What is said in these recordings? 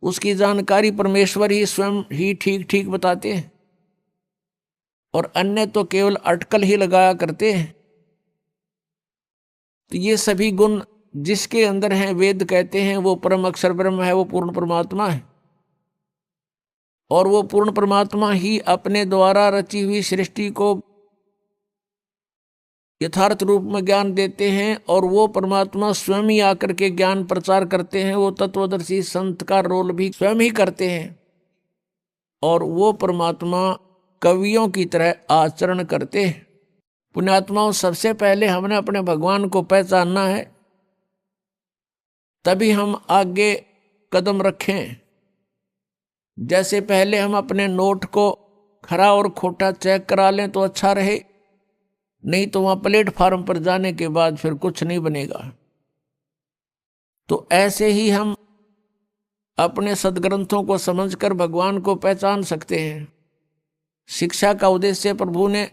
उसकी जानकारी परमेश्वर ही स्वयं ही ठीक ठीक बताते हैं, और अन्य तो केवल अटकल ही लगाया करते हैं। तो ये सभी गुण जिसके अंदर हैं, वेद कहते हैं वो परम अक्षर ब्रह्म है, वो पूर्ण परमात्मा है। और वो पूर्ण परमात्मा ही अपने द्वारा रची हुई सृष्टि को यथार्थ रूप में ज्ञान देते हैं, और वो परमात्मा स्वयं ही आकर के ज्ञान प्रचार करते हैं। वो तत्वदर्शी संत का रोल भी स्वयं ही करते हैं, और वो परमात्मा कवियों की तरह आचरण करते हैं। पुण्यात्माओं, सबसे पहले हमने अपने भगवान को पहचानना है, तभी हम आगे कदम रखें। जैसे पहले हम अपने नोट को खरा और खोटा चेक करा लें तो अच्छा रहे, नहीं तो वहां प्लेटफार्म पर जाने के बाद फिर कुछ नहीं बनेगा। तो ऐसे ही हम अपने सदग्रंथों को समझकर भगवान को पहचान सकते हैं। शिक्षा का उद्देश्य प्रभु ने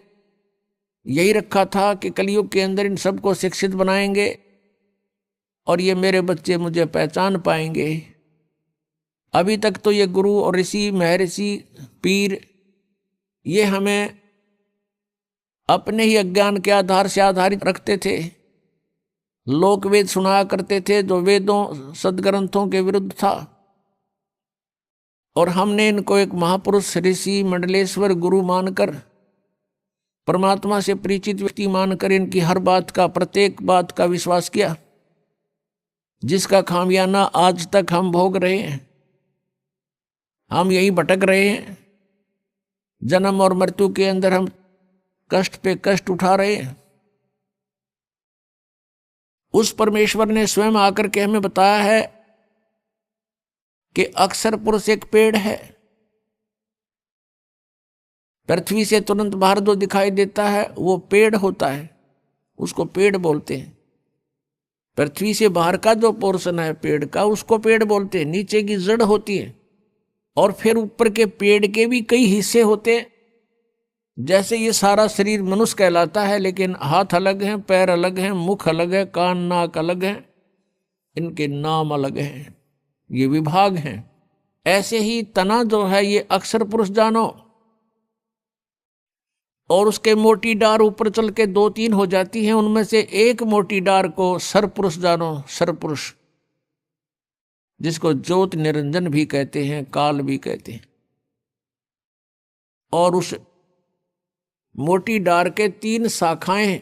यही रखा था कि कलयुग के अंदर इन सबको शिक्षित बनाएंगे और ये मेरे बच्चे मुझे पहचान पाएंगे। अभी तक तो ये गुरु और ऋषि, महर्षि, पीर ये हमें अपने ही अज्ञान के आधार से आधारित रखते थे। लोक वेद सुनाया करते थे जो वेदों सदग्रंथों के विरुद्ध था, और हमने इनको एक महापुरुष, ऋषि, मंडलेश्वर, गुरु मानकर, परमात्मा से परिचित व्यक्ति मानकर इनकी हर बात का, प्रत्येक बात का विश्वास किया, जिसका खामियाना आज तक हम भोग रहे हैं। हम यही भटक रहे हैं, जन्म और मृत्यु के अंदर हम कष्ट पे कष्ट उठा रहे हैं। उस परमेश्वर ने स्वयं आकर के हमें बताया है कि अक्षर पुरुष एक पेड़ है। पृथ्वी से तुरंत बाहर जो दिखाई देता है वो पेड़ होता है, उसको पेड़ बोलते हैं। पृथ्वी से बाहर का जो पोर्शन है पेड़ का, उसको पेड़ बोलते हैं। नीचे की जड़ होती है, और फिर ऊपर के पेड़ के भी कई हिस्से होते हैं। जैसे ये सारा शरीर मनुष्य कहलाता है, लेकिन हाथ अलग हैं, पैर अलग हैं, मुख अलग है, कान नाक अलग हैं, इनके नाम अलग हैं, ये विभाग हैं। ऐसे ही तना जो है ये अक्षर पुरुष जानो, और उसके मोटी डार ऊपर चल के 2-3 हो जाती हैं, उनमें से एक मोटी डार को सरपुरुष जानो, सरपुरुष, जिसको ज्योत निरंजन भी कहते हैं, काल भी कहते हैं। और उस मोटी डार के 3 शाखाएं,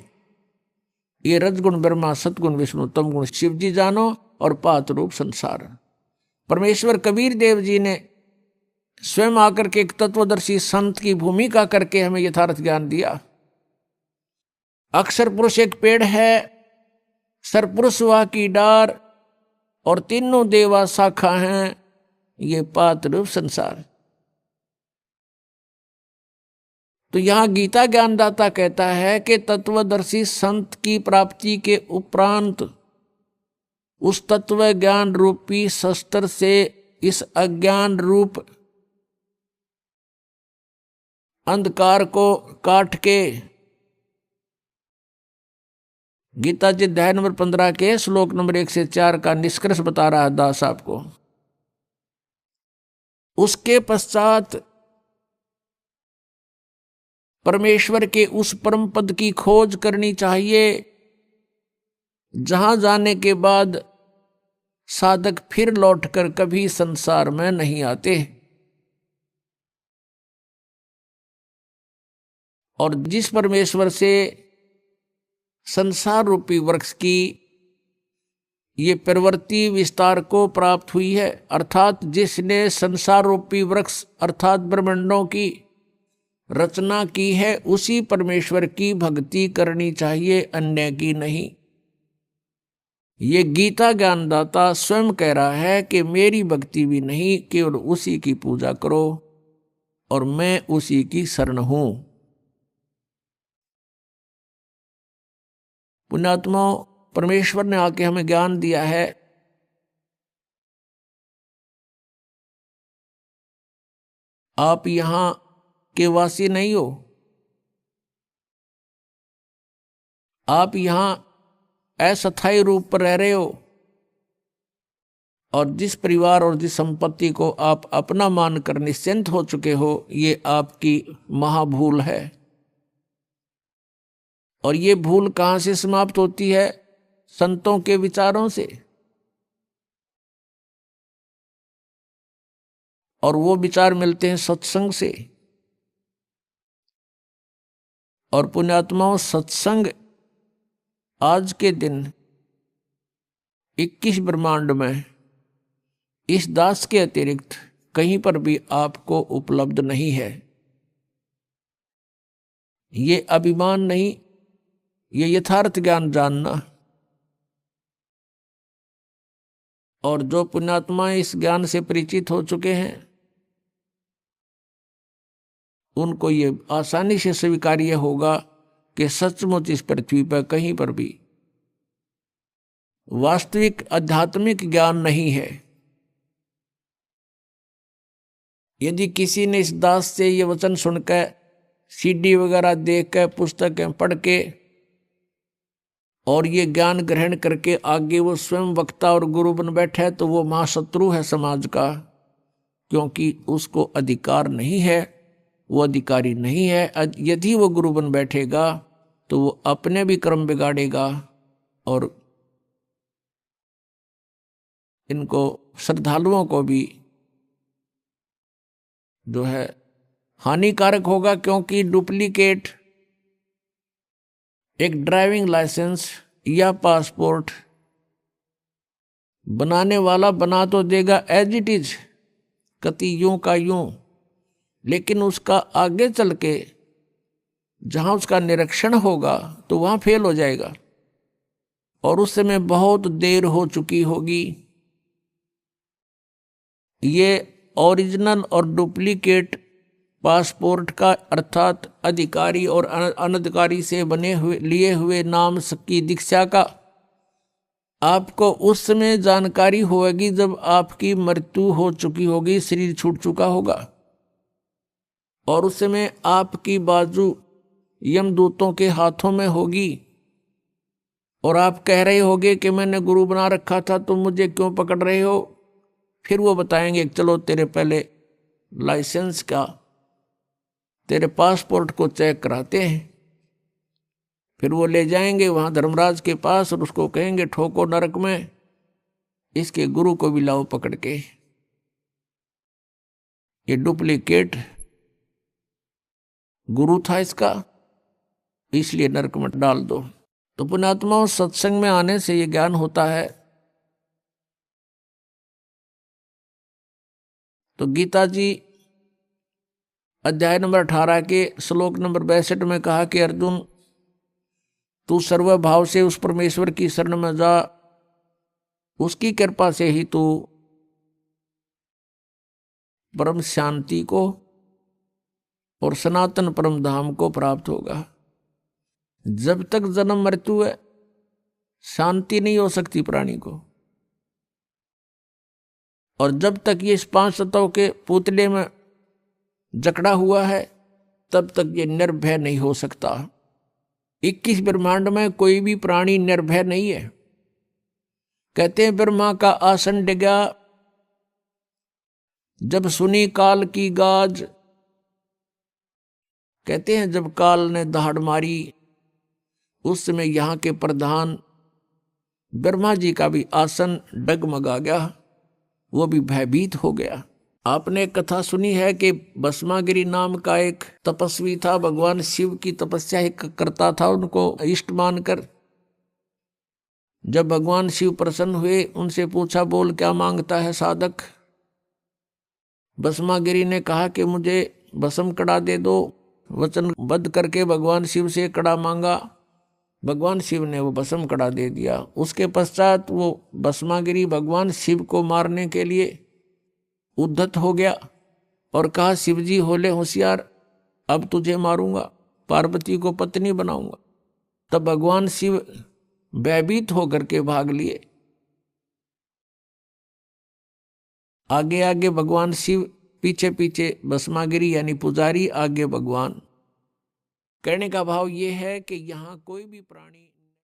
ये रजगुण ब्रह्मा, सतगुण विष्णु, तमगुण शिव जी जानो, और पात रूप संसार। परमेश्वर कबीर देव जी ने स्वयं आकर के एक तत्वदर्शी संत की भूमिका करके हमें यथार्थ ज्ञान दिया। अक्षर पुरुष एक पेड़ है, सरपुरुष वह की डार, और तीनों देवा शाखा हैं, ये पात रूप संसार। तो यहां गीता ज्ञानदाता कहता है कि तत्वदर्शी संत की प्राप्ति के उपरांत उस तत्व ज्ञान रूपी शस्त्र से इस अज्ञान रूप अंधकार को काट के, गीता जी अध्याय नंबर 15 के श्लोक नंबर 1 से 4 का निष्कर्ष बता रहा है दास आपको। उसके पश्चात परमेश्वर के उस परम पद की खोज करनी चाहिए, जहां जाने के बाद साधक फिर लौटकर कभी संसार में नहीं आते। और जिस परमेश्वर से संसार रूपी वृक्ष की ये प्रवृत्ति विस्तार को प्राप्त हुई है, अर्थात जिसने संसार रूपी वृक्ष अर्थात ब्रह्मांडों की रचना की है, उसी परमेश्वर की भक्ति करनी चाहिए, अन्य की नहीं। ये गीता ज्ञानदाता स्वयं कह रहा है कि मेरी भक्ति भी नहीं, केवल उसी की पूजा करो, और मैं उसी की शरण हूं। पुण्यात्माओं, परमेश्वर ने आके हमें ज्ञान दिया है। आप यहां के वासी नहीं हो, आप यहां अस्थायी रूप पर रह रहे हो, और जिस परिवार और जिस संपत्ति को आप अपना मानकर निश्चिंत हो चुके हो, ये आपकी महाभूल है। और ये भूल कहाँ से समाप्त होती है? संतों के विचारों से। और वो विचार मिलते हैं सत्संग से। और पुण्यात्माओं, सत्संग आज के दिन 21 ब्रह्मांड में इस दास के अतिरिक्त कहीं पर भी आपको उपलब्ध नहीं है। ये अभिमान नहीं, ये यथार्थ ज्ञान जानना। और जो पुण्यात्माएं इस ज्ञान से परिचित हो चुके हैं, उनको ये आसानी से स्वीकार्य होगा कि सचमुच इस पृथ्वी पर कहीं पर भी वास्तविक आध्यात्मिक ज्ञान नहीं है। यदि किसी ने इस दास से ये वचन सुनकर, सीडी वगैरह देखकर, पुस्तकें पढ़ के और ये ज्ञान ग्रहण करके आगे वो स्वयं वक्ता और गुरु बन बैठा है, तो वो महाशत्रु है समाज का, क्योंकि उसको अधिकार नहीं है, वो अधिकारी नहीं है। यदि वो गुरु बन बैठेगा तो वो अपने भी कर्म बिगाड़ेगा और इनको श्रद्धालुओं को भी जो है हानिकारक होगा। क्योंकि डुप्लीकेट एक ड्राइविंग लाइसेंस या पासपोर्ट बनाने वाला बना तो देगा एज इट इज, कति यूं का यूं, लेकिन उसका आगे चल के जहां उसका निरीक्षण होगा तो वहां फेल हो जाएगा और उस समय बहुत देर हो चुकी होगी। ये ओरिजिनल और डुप्लीकेट पासपोर्ट का अर्थात अधिकारी और अनधिकारी से बने हुए लिए हुए नाम की दीक्षा का आपको उस समय जानकारी होगी जब आपकी मृत्यु हो चुकी होगी, शरीर छूट चुका होगा। और उस समय आपकी बाजू यमदूतों के हाथों में होगी और आप कह रहे होगे कि मैंने गुरु बना रखा था, तुम मुझे क्यों पकड़ रहे हो? फिर वो बताएंगे चलो तेरे पहले लाइसेंस का, तेरे पासपोर्ट को चेक कराते हैं। फिर वो ले जाएंगे वहां धर्मराज के पास और उसको कहेंगे ठोको नरक में, इसके गुरु को भी लाओ पकड़ के, ये डुप्लीकेट गुरु था इसका, इसलिए नरक में डाल दो। तो पुण्यात्माओं, सत्संग में आने से ये ज्ञान होता है। तो गीता जी अध्याय नंबर 18 के श्लोक नंबर 62 में कहा कि अर्जुन, तू सर्वभाव से उस परमेश्वर की शरण में जा, उसकी कृपा से ही तू परम शांति को और सनातन परम धाम को प्राप्त होगा। जब तक जन्म मृत्यु है, शांति नहीं हो सकती प्राणी को। और जब तक ये इस 5 तत्वों के पुतले में जकड़ा हुआ है, तब तक ये निर्भय नहीं हो सकता। 21 ब्रह्मांड में कोई भी प्राणी निर्भय नहीं है। कहते हैं ब्रह्मा का आसन डिगा, जब सुनी काल की गाज। कहते हैं जब काल ने दहाड़ मारी, उस समय यहाँ के प्रधान ब्रह्मा जी का भी आसन डगमगा गया, वो भी भयभीत हो गया। आपने एक कथा सुनी है कि भस्मागिरी नाम का एक तपस्वी था, भगवान शिव की तपस्या ही करता था उनको इष्ट मानकर। जब भगवान शिव प्रसन्न हुए, उनसे पूछा बोल क्या मांगता है साधक? भस्मागिरी ने कहा कि मुझे भस्म कड़ा दे दो। वचनबद्ध करके भगवान शिव से कड़ा मांगा, भगवान शिव ने वो भस्म कड़ा दे दिया। उसके पश्चात वो भस्मागिरी भगवान शिव को मारने के लिए उद्धत हो गया और कहा शिव जी होले होशियार, अब तुझे मारूंगा, पार्वती को पत्नी बनाऊंगा। तब भगवान शिव भयभीत होकर के भाग लिए। आगे आगे भगवान शिव, पीछे पीछे भस्मागिरी यानी पुजारी, आगे भगवान। कहने का भाव ये है कि यहाँ कोई भी प्राणी